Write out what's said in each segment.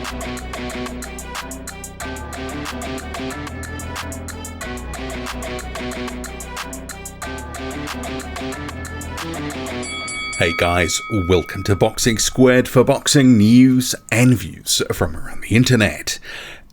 Hey guys, welcome to Boxing Squared for boxing news and views from around the internet.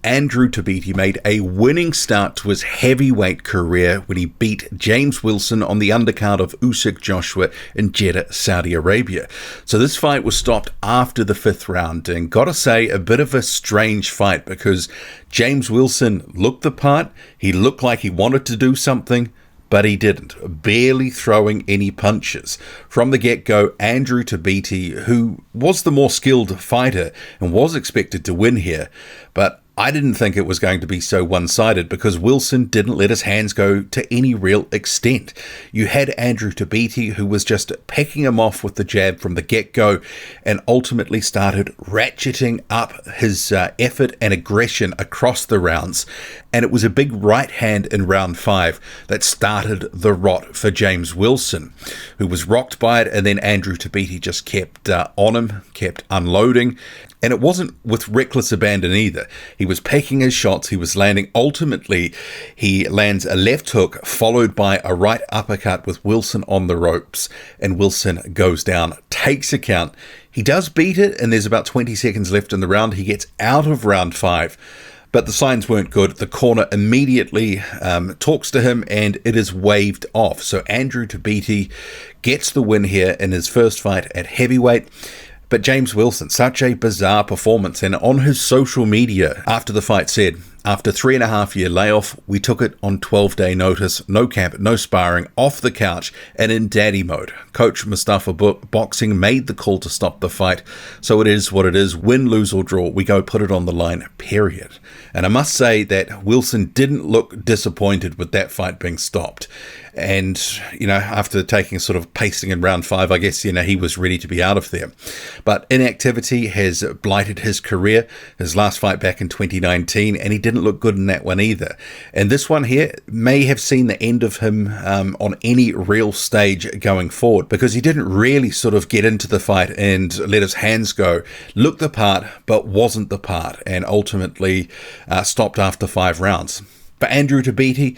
Andrew Tabiti made a winning start to his heavyweight career when he beat James Wilson on the undercard of Usyk Joshua in Jeddah, Saudi Arabia. So this fight was stopped after the 5th round, and gotta say, a bit of a strange fight because James Wilson looked the part, he looked like he wanted to do something, but he didn't, barely throwing any punches. From the get-go, Andrew Tabiti, who was the more skilled fighter and was expected to win here, but I didn't think it was going to be so one-sided because Wilson didn't let his hands go to any real extent. You had Andrew Tabiti, who was just picking him off with the jab from the get-go and ultimately started ratcheting up his effort and aggression across the rounds. And it was a big right hand in round 5 that started the rot for James Wilson, who was rocked by it, and then Andrew Tabiti just kept on him, kept unloading. And it wasn't with reckless abandon either. He was picking his shots, he was landing. Ultimately, he lands a left hook followed by a right uppercut with Wilson on the ropes, and Wilson goes down, takes a count. He does beat it, and there's about 20 seconds left in the round. He gets out of round 5. But the signs weren't good. The corner immediately talks to him and it is waved off. So Andrew Tabiti gets the win here in his first fight at heavyweight. But James Wilson, such a bizarre performance. And on his social media after the fight said, after 3.5-year layoff, we took it on 12-day notice, no camp, no sparring, off the couch and in daddy mode. Coach Mustafa Boxing made the call to stop the fight. So it is what it is. Win, lose or draw, we go put it on the line, period. And I must say that Wilson didn't look disappointed with that fight being stopped. And, after taking sort of pacing in round 5, I guess, he was ready to be out of there. But inactivity has blighted his career. His last fight back in 2019, and he didn't look good in that one either. And this one here may have seen the end of him on any real stage going forward, because he didn't really sort of get into the fight and let his hands go. Looked the part, but wasn't the part, and ultimately stopped after 5 rounds. But Andrew Tabiti,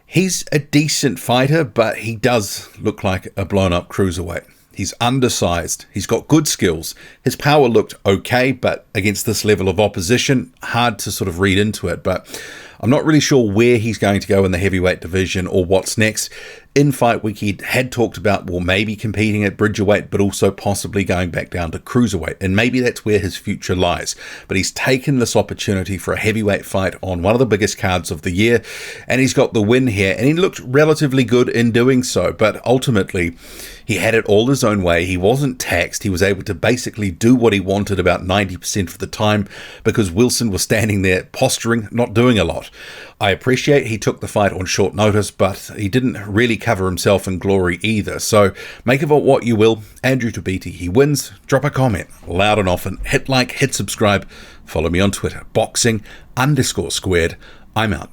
he's a decent fighter, but he does look like a blown-up cruiserweight. He's undersized. He's got good skills. His power looked okay, but against this level of opposition, hard to sort of read into it. But I'm not really sure where he's going to go in the heavyweight division or what's next. In Fight Week, he had talked about, maybe competing at bridgerweight, but also possibly going back down to cruiserweight. And maybe that's where his future lies. But he's taken this opportunity for a heavyweight fight on one of the biggest cards of the year. And he's got the win here. And he looked relatively good in doing so. But ultimately, he had it all his own way. He wasn't taxed. He was able to basically do what he wanted about 90% of the time because Wilson was standing there posturing, not doing a lot. I appreciate he took the fight on short notice, but he didn't really cover himself in glory either. So make of it what you will. Andrew Tabiti, he wins. Drop a comment loud and often. Hit like, hit subscribe. Follow me on Twitter, boxing_squared. I'm out.